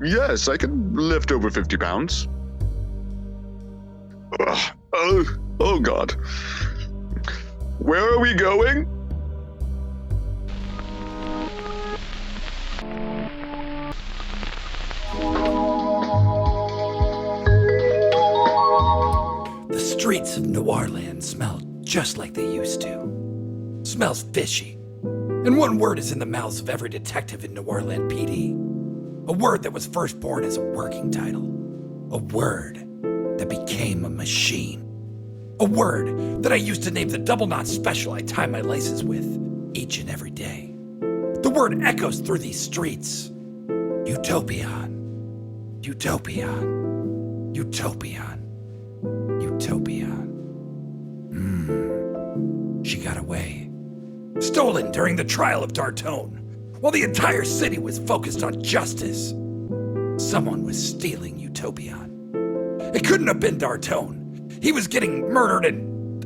Yes, I can lift over 50 pounds. Oh God. Where are we going? The streets of Noirland smell just like they used to. Smells fishy. And one word is in the mouths of every detective in Noirland PD. A word that was first born as a working title. A word that became a machine. A word that I used to name the double knot special I tie my laces with each and every day. The word echoes through these streets. Utopian. Utopian. Utopian. Utopian. She got away. Stolen during the trial of Dartone, while the entire city was focused on justice. Someone was stealing Utopian. It couldn't have been Dartone. He was getting murdered and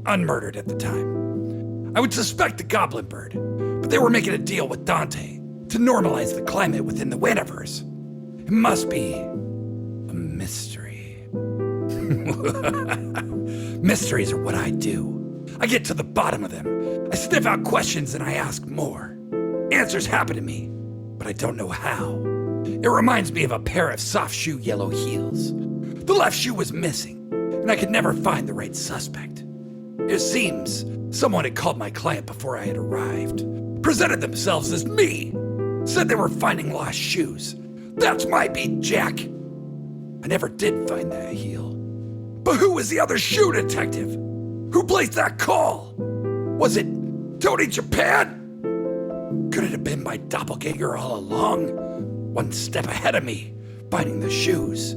unmurdered at the time. I would suspect the Goblin Bird, but they were making a deal with Dante to normalize the climate within the Winiverse. It must be a mystery. Mysteries are what I do. I get to the bottom of them. I sniff out questions and I ask more. Answers happen to me, but I don't know how. It reminds me of a pair of soft shoe yellow heels. The left shoe was missing, and I could never find the right suspect. It seems someone had called my client before I had arrived, presented themselves as me, said they were finding lost shoes. That's my beat, Jack. I never did find that heel. But who was the other shoe detective? Who placed that call? Was it Tony Japan? Could it have been my doppelganger all along? One step ahead of me, finding the shoes,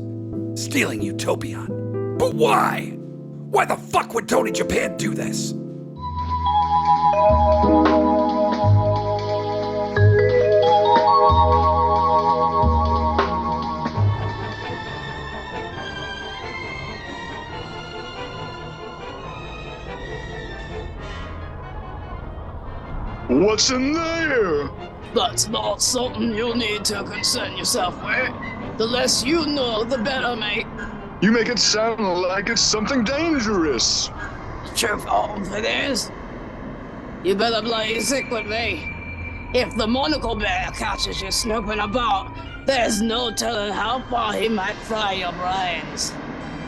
stealing Utopian. But why? Why the fuck would Tony Japan do this? What's in there? That's not something you need to concern yourself with. The less you know, the better, mate. You make it sound like it's something dangerous. The truth of it is, you better play it sick with me. If the monocle bear catches you snooping about, there's no telling how far he might fry your brains.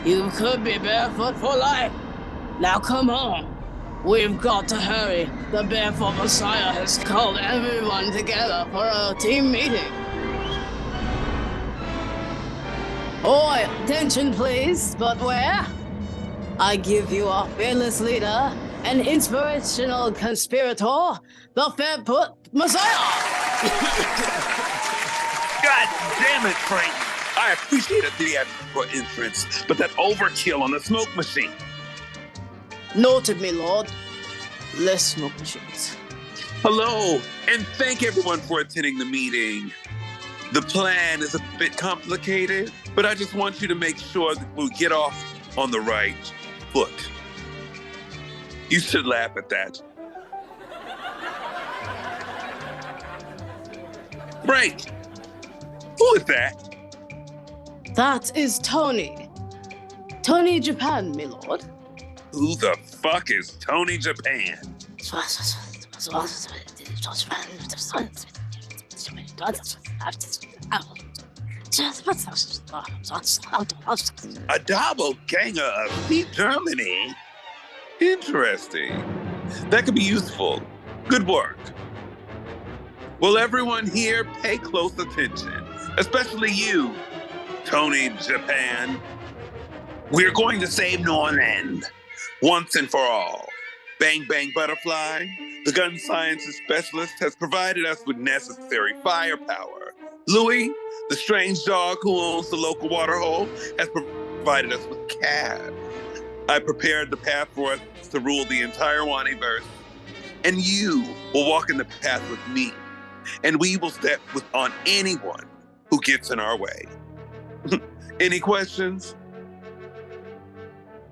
You could be barefoot for life. Now come on. We've got to hurry. The Barefoot Messiah has called everyone together for a team meeting. Oi, attention please, but where? I give you our fearless leader, an inspirational conspirator, the Barefoot Messiah! God damn it, Frank! I appreciate a theatrical entrance, but that overkill on the smoke machine. Noted, me lord. Less smoke machines. Hello, and thank everyone for attending the meeting. The plan is a bit complicated, but I just want you to make sure that we get off on the right foot. You should laugh at that. Frank, who is that? That is Tony. Tony Japan, me lord. Who the fuck is Tony Japan? A doppelganger of Pete Germany? Interesting. That could be useful. Good work. Will everyone here pay close attention? Especially you, Tony Japan. We're going to save Norland. Once and for all. Bang Bang Butterfly, the gun sciences specialist, has provided us with necessary firepower. Louis, the strange dog who owns the local waterhole, has provided us with cash. I prepared the path for us to rule the entire Waniverse. And you will walk in the path with me, and we will step on anyone who gets in our way. Any questions?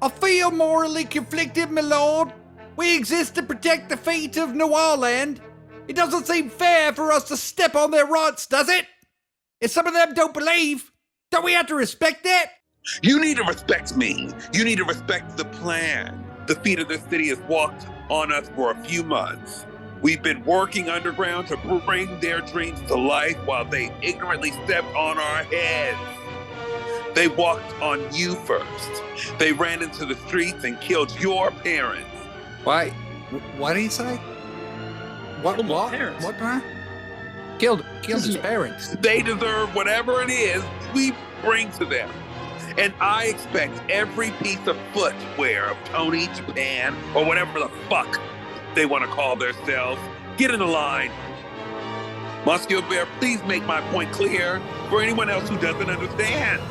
I feel morally conflicted, my lord. We exist to protect the fate of New Orleans. It doesn't seem fair for us to step on their rights, does it? If some of them don't believe, don't we have to respect that? You need to respect me. You need to respect the plan. The feet of the city has walked on us for a few months. We've been working underground to bring their dreams to life while they ignorantly stepped on our heads. They walked on you first. They ran into the streets and killed your parents. Why? What did he say? What? Parents. What? Huh? Killed his parents. They deserve whatever it is we bring to them. And I expect every piece of footwear of Tony, Japan, or whatever the fuck they want to call themselves. Get in the line. Muscular Bear, please make my point clear for anyone else who doesn't understand.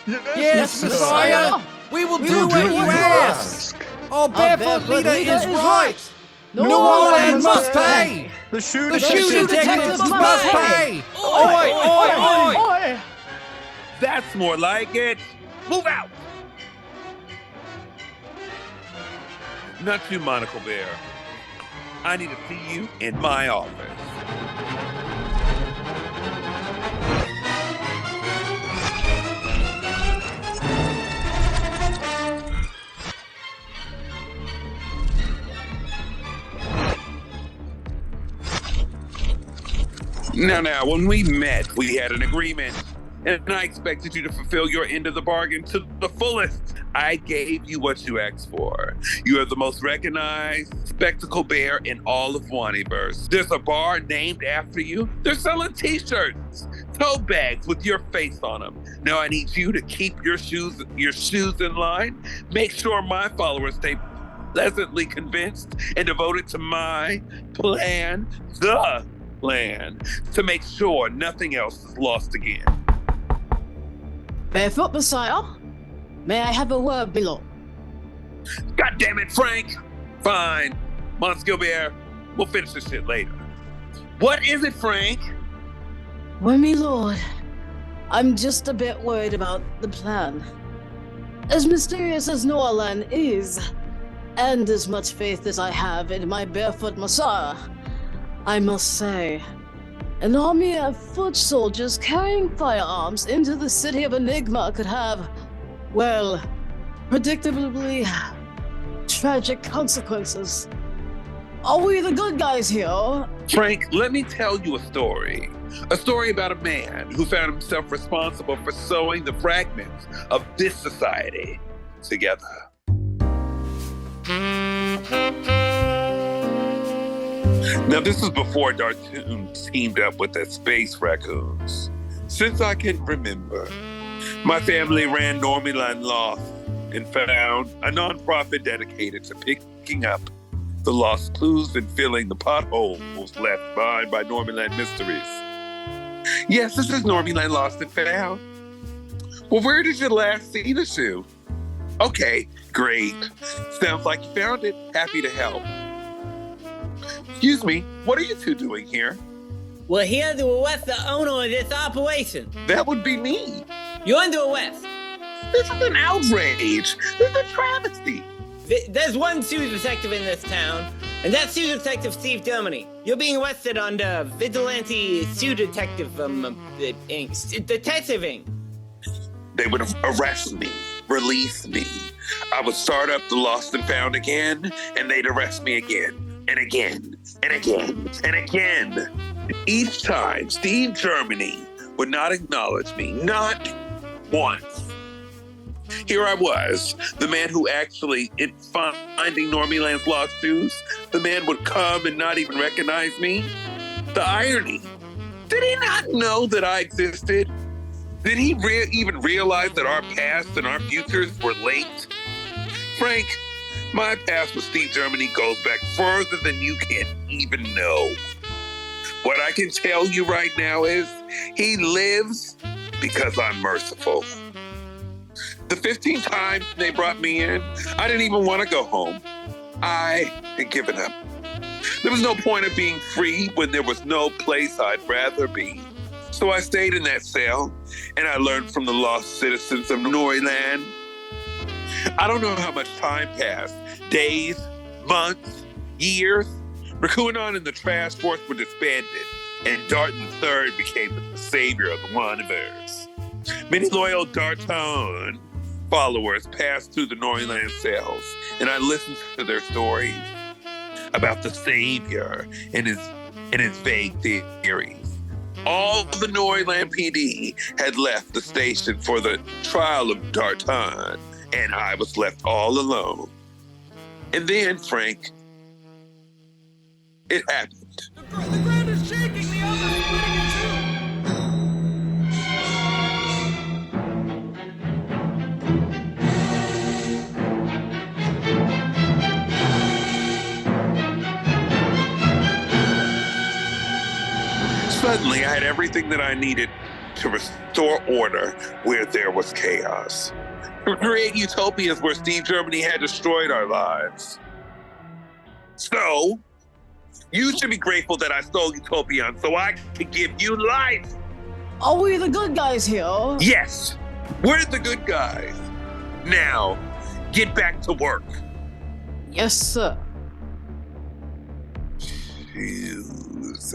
Yes, Messiah. We will do what you ask. Our barefoot leader is right. New Orleans must pay. The shoe detectives must pay. Oi, oi, oi. That's more like it. Move out. Not you, Monocle Bear. I need to see you in my office. Now, when we met, we had an agreement, and I expected you to fulfill your end of the bargain to the fullest. I gave you what you asked for. You are the most recognized spectacle bear in all of Wanniverse. There's a bar named after you. They're selling t-shirts, tote bags with your face on them. Now I need you to keep your shoes in line. Make sure my followers stay pleasantly convinced and devoted to my plan, the plan, to make sure nothing else is lost again. Barefoot Messiah, may I have a word below? God damn it, Frank! Fine. Monskill Bear, we'll finish this shit later. What is it, Frank? Well, me lord, I'm just a bit worried about the plan. As mysterious as New Orleans is, and as much faith as I have in my Barefoot Messiah, I must say, an army of foot soldiers carrying firearms into the city of Enigma could have, well, predictably tragic consequences. Are we the good guys here? Frank, let me tell you a story. A story about a man who found himself responsible for sewing the fragments of this society together. Now, this is before Dartoon teamed up with the Space Raccoons. Since I can remember, my family ran Normiland Lost and Found, a nonprofit dedicated to picking up the lost clues and filling the potholes left behind by Normiland mysteries. Yes, this is Normiland Lost and Found. Well, where did you last see the shoe? Okay, great. Sounds like you found it. Happy to help. Excuse me, what are you two doing here? We're here to arrest the owner of this operation. That would be me. You're under arrest. This is an outrage. This is a travesty. There's one sewer detective in this town, and that's sewer detective Steve Germany. You're being arrested under vigilante sewer detective detective Inc. They would arrest me, release me. I would start up the Lost and Found again, and they'd arrest me again. And again, and again, and again. Each time, Steve Germany would not acknowledge me, not once. Here I was, the man who actually, in finding Normiland's lost shoes, the man would come and not even recognize me. The irony. Did he not know that I existed? Did he even realize that our past and our futures were linked? Frank, my past with Steve Germany goes back further than you can even know. What I can tell you right now is he lives because I'm merciful. The 15 times they brought me in, I didn't even want to go home. I had given up. There was no point of being free when there was no place I'd rather be. So I stayed in that cell, and I learned from the lost citizens of Noriland. I don't know how much time passed. Days, months, years. Rakuanon and the Trash Force were disbanded, and Darton III became the savior of the Wanderers. Many loyal Darton followers passed through the Noriland cells, and I listened to their stories about the savior and his vague theories. All the Noriland PD had left the station for the trial of Darton, and I was left all alone. And then, Frank, it happened. The ground is shaking. The elders are splitting in Suddenly, I had everything that I needed to restore order where there was chaos. To create utopias where Steve Germany had destroyed our lives. So, you should be grateful that I stole Utopian so I could give you life. Are we the good guys here? Yes, we're the good guys. Now, get back to work. Yes, sir. Choose.